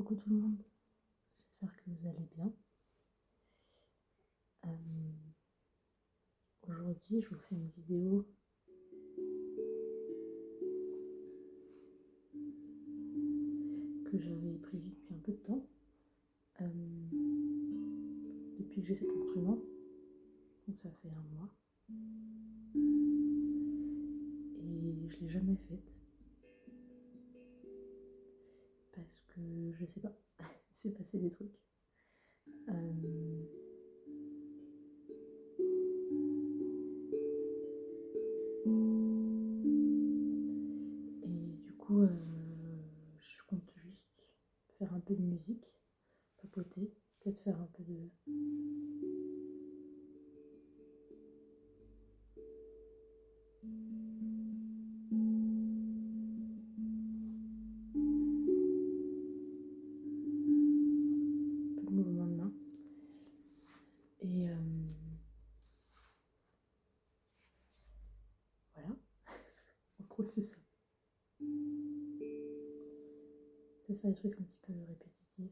Coucou tout le monde, j'espère que vous allez bien. Aujourd'hui, je vous fais une vidéo que j'avais prévue depuis un peu de temps, depuis que j'ai cet instrument, donc ça fait un mois, et je l'ai jamais faite parce que je sais pas, il s'est passé des trucs. Et du coup, je compte juste faire un peu de musique, papoter, peut-être faire un peu de... mouvement de main. Et voilà, en gros c'est ça. Peut-être faire des trucs un petit peu répétitifs.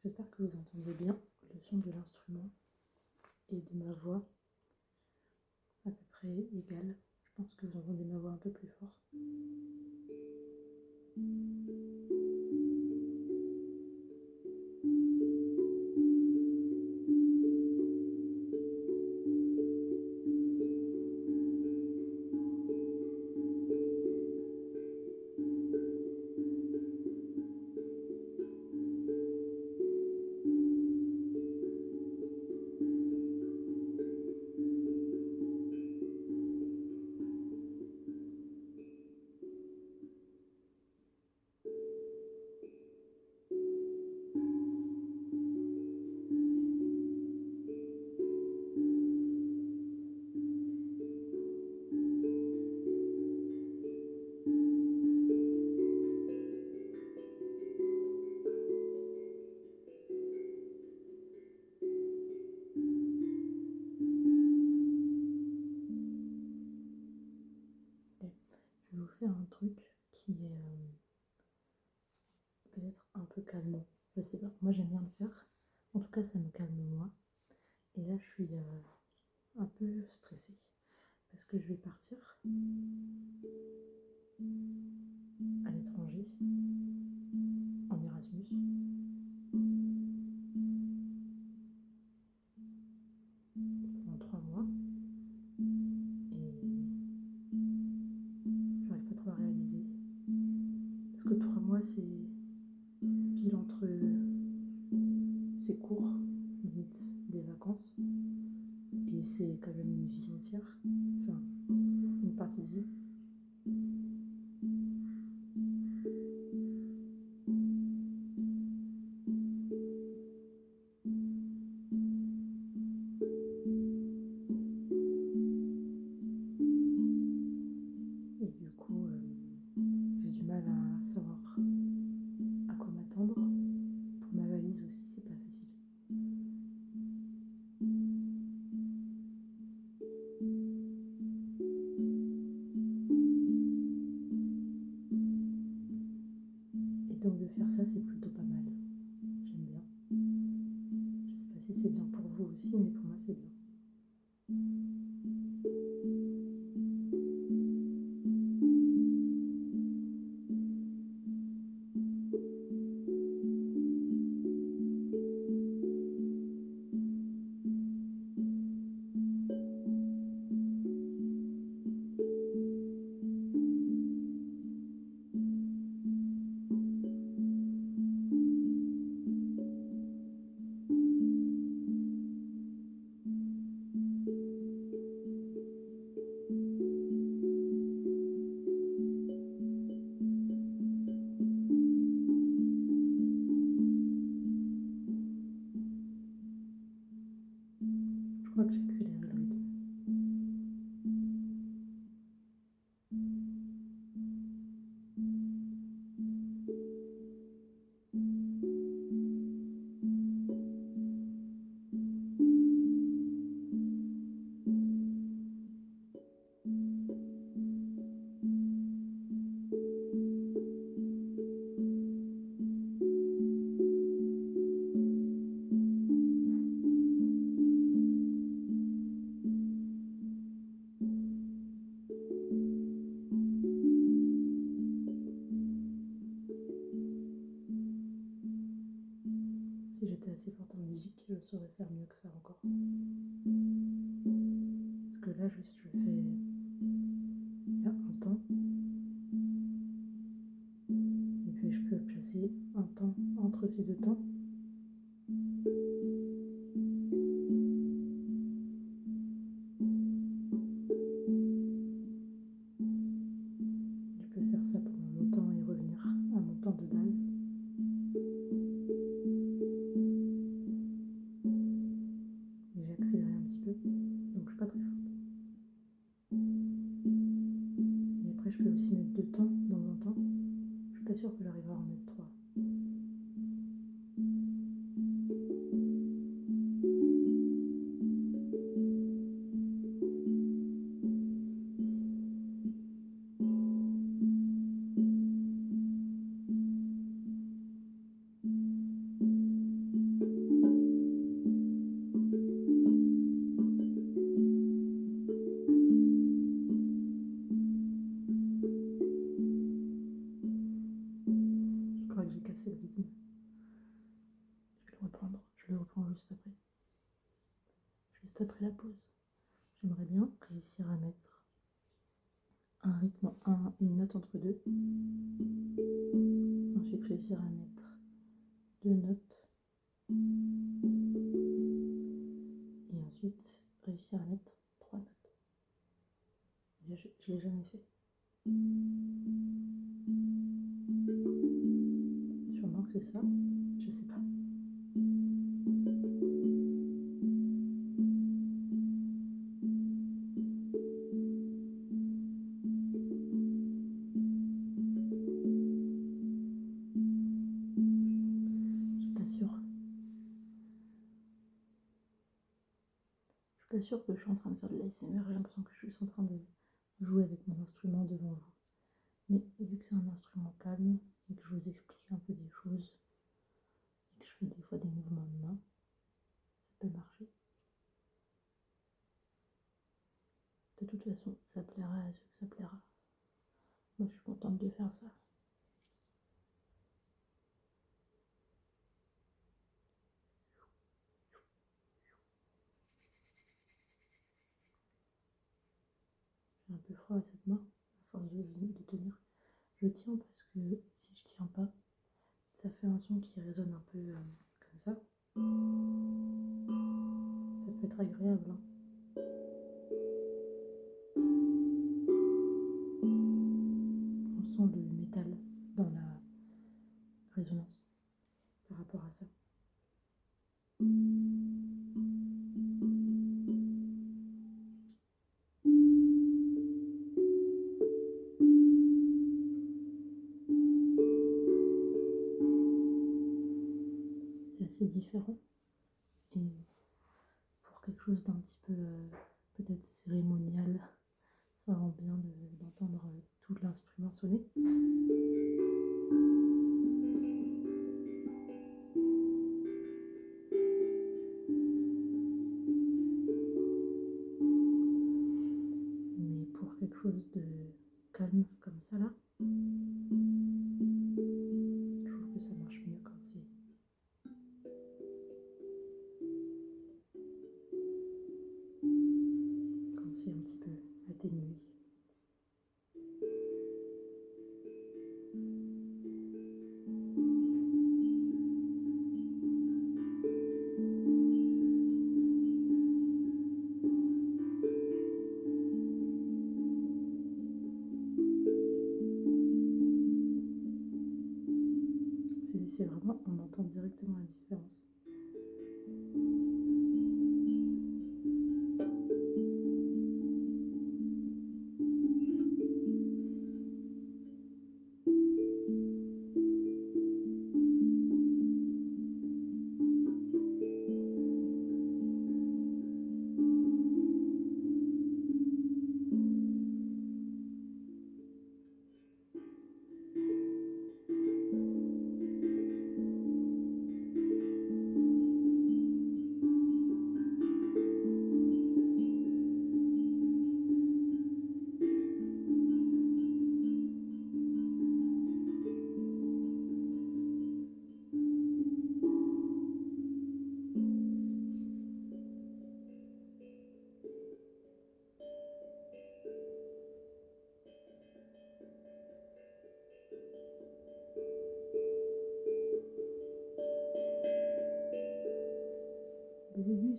J'espère que vous entendez bien le son de l'instrument et de ma voix à peu près égale. Je pense que vous entendez ma voix un peu plus fort. Je vais vous faire un truc qui est peut-être un peu calmant. Je sais pas, moi j'aime bien le faire. En tout cas, ça me calme moi. Et là, je suis un peu stressée parce que je vais partir à l'étranger en Erasmus. Pendant 3 mois. Et j'arrive pas trop à réaliser. Parce que 3 mois, c'est pile entre ces cours, limite des vacances. Et c'est quand même une vie entière. Enfin, une partie de vie. Et du coup, j'ai du mal à savoir à quoi m'attendre. Pour ma valise aussi, c'est pas facile. Et donc de faire ça, c'est plutôt pas mal. J'aime bien. Je sais pas si c'est bien pour vous aussi, mais pour moi, c'est bien. Si j'étais assez forte en musique, je saurais faire mieux que ça encore. Parce que là, juste, je le fais il y a un temps. Et puis, je peux placer un temps entre ces deux temps. Je peux faire ça pendant longtemps et revenir à mon temps de base. Et j'ai accéléré un petit peu, donc je suis pas très forte. Et après, je peux aussi mettre 2 temps dans un temps. Je suis pas sûre que j'arriverai à en mettre 3. Je crois que j'ai cassé le rythme. Je vais le reprendre. Je le reprends juste après. Juste après la pause. J'aimerais bien réussir à mettre un rythme, une note entre deux. Ensuite, réussir à mettre 2 notes. Et ensuite, réussir à mettre 3 notes. Je ne l'ai jamais fait. Sûrement que c'est ça. Je sais pas. Je suis pas sûre. Je suis pas sûre que je suis en train de faire de l'ASMR. J'ai l'impression que je suis en train de jouer avec mon instrument devant vous. Mais vu que c'est un instrument calme et que je vous explique un peu des choses et que je fais des fois des mouvements de main, ça peut marcher. De toute façon, ça plaira à ceux que ça plaira. Moi, je suis contente de faire ça. J'ai un peu froid à cette main, à force de tenir. Je tiens parce que si je tiens pas, ça fait un son qui résonne un peu comme ça. Ça peut être agréable. Hein. On sent le métal dans la résonance par rapport à ça. C'est assez différent. Et pour quelque chose d'un petit peu peut-être cérémonial, ça rend bien d'entendre tout l'instrument sonner. Mais pour quelque chose de calme comme ça là, je trouve que ça marche mieux quand c'est un petit peu atténué. C'est vraiment, on entend directement la différence.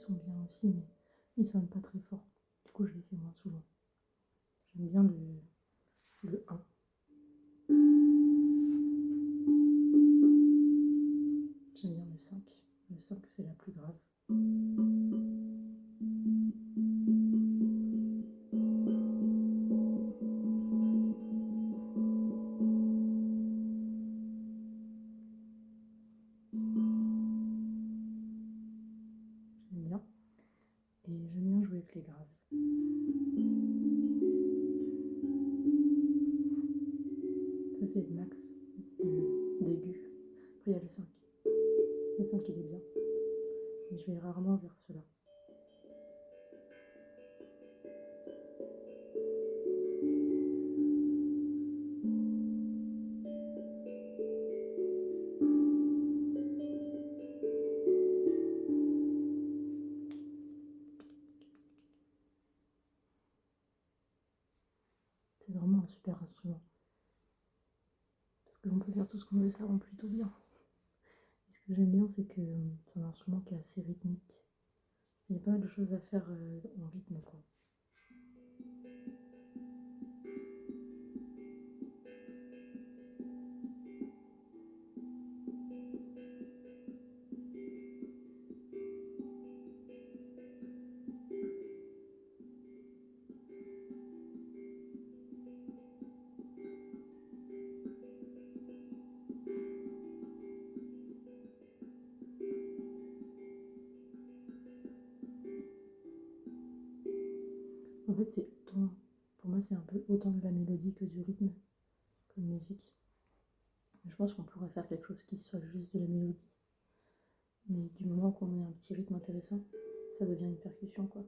sont bien aussi, mais ils sonnent pas très fort. Du coup, je les fais moins souvent. J'aime bien le 1. J'aime bien le 5. Le 5, c'est la plus grave. J'aime bien. Et j'aime bien jouer avec les graves. Ça, c'est le max d'aigu. Après, il y a le 5. Le 5, il est bien. Mais je vais rarement vers cela. C'est vraiment un super instrument. Parce que l'on peut faire tout ce qu'on veut, ça rend plutôt bien. Et ce que j'aime bien, c'est que c'est un instrument qui est assez rythmique. Il y a pas mal de choses à faire en rythme, quoi. En fait, c'est autant, pour moi, c'est un peu autant de la mélodie que du rythme, comme musique. Je pense qu'on pourrait faire quelque chose qui soit juste de la mélodie. Mais du moment qu'on met un petit rythme intéressant, ça devient une percussion, quoi.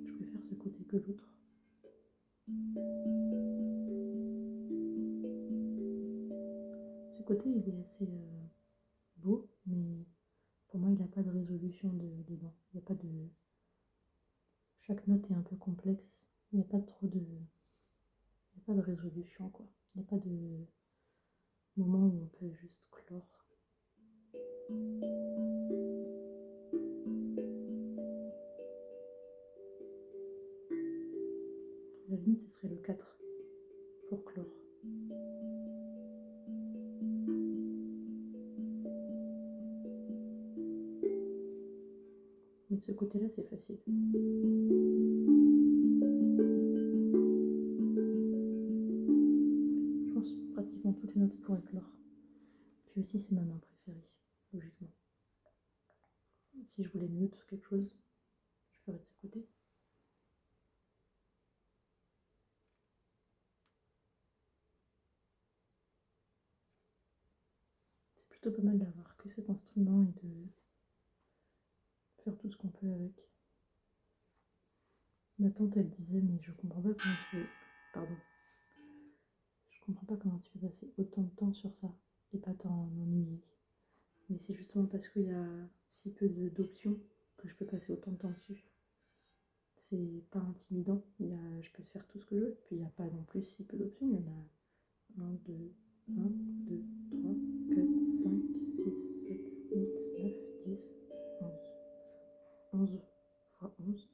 Je préfère ce côté que l'autre. Ce côté, il est assez beau, mais pour moi, il n'a pas de résolution dedans. Il n'y a pas de... Chaque note est un peu complexe. Il n'y a pas trop de... Il n'y a pas de résolution, quoi. Il n'y a pas de moment où on peut juste clore. À la limite, ce serait le 4 pour clore. Mais de ce côté-là, c'est facile. Je pense que pratiquement toutes les notes pourraient clore. Puis aussi, c'est ma main préférée, logiquement. Si je voulais mieux tout quelque chose, je ferais de ce côté. C'est plutôt pas mal d'avoir que cet instrument et de faire tout ce qu'on peut avec. Ma tante, elle disait, mais je comprends pas comment tu peux... Pardon. Je comprends pas comment tu peux passer autant de temps sur ça et pas t'en ennuyer. Mais c'est justement parce qu'il y a si peu d'options que je peux passer autant de temps dessus. C'est pas intimidant. Je peux faire tout ce que je veux. Puis il n'y a pas non plus si peu d'options. Il y en a 1, 2, 1, 2, 3, 4, 5, 6, 7, 8, 9, 10, 11. 11 fois 11.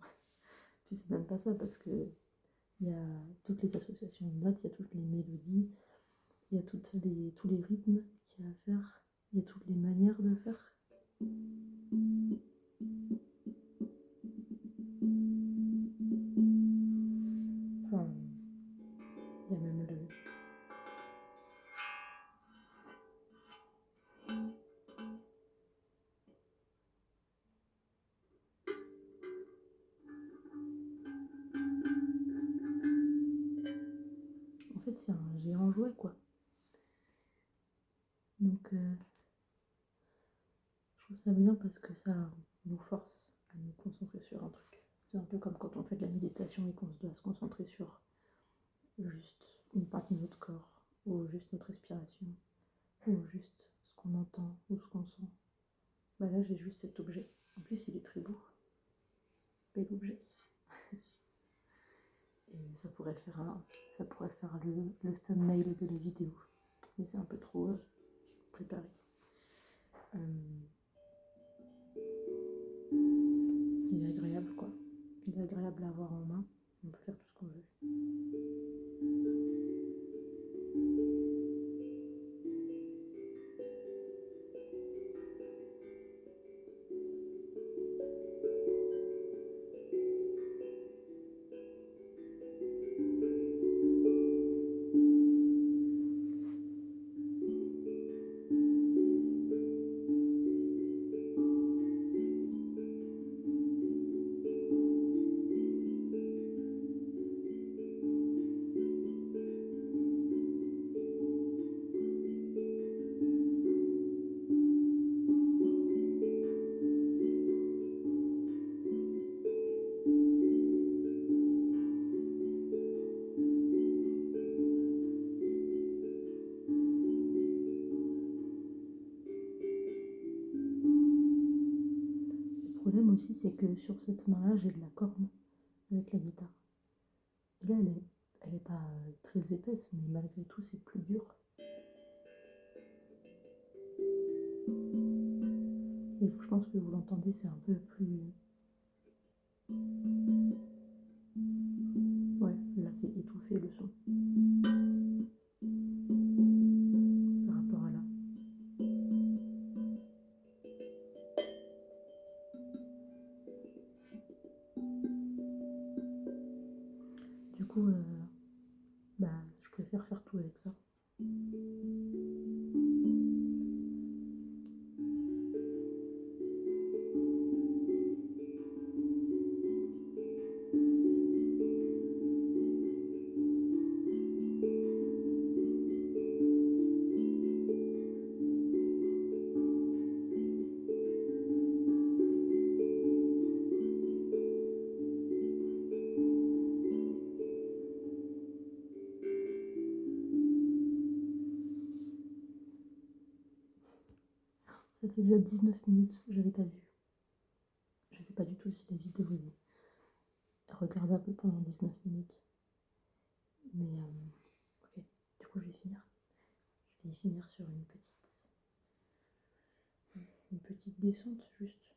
Puis c'est même pas ça parce que il y a toutes les associations de notes, il y a toutes les mélodies, il y a tous les rythmes qu'il y a à faire, il y a toutes les manières de faire. Enfin, il y a même le... En fait, c'est un géant jouet, quoi. Donc, trouve ça bien parce que ça nous force à nous concentrer sur un truc. C'est un peu comme quand on fait de la méditation et qu'on doit se concentrer sur juste une partie de notre corps, ou juste notre respiration, ou juste ce qu'on entend, ou ce qu'on sent. Bah là, j'ai juste cet objet. En plus, il est très beau. Bel objet. Et ça pourrait faire le thumbnail de la vidéo. Mais c'est un peu trop préparé. Il est agréable, quoi. Il est agréable à avoir en main. On peut faire tout ce qu'on veut. Le problème aussi, c'est que sur cette main-là, j'ai de la corne avec la guitare. Et là, elle est pas très épaisse, mais malgré tout, c'est plus dur. Et je pense que vous l'entendez, c'est un peu plus... Ouais, là, c'est étouffé le son. Par rapport à là. Du coup, bah, je préfère faire tout avec ça. Ça fait déjà 19 minutes, j'avais pas vu. Je sais pas du tout si la vidéo est regardable pendant 19 minutes. Mais ok, du coup je vais finir. Je vais finir sur une petite descente juste.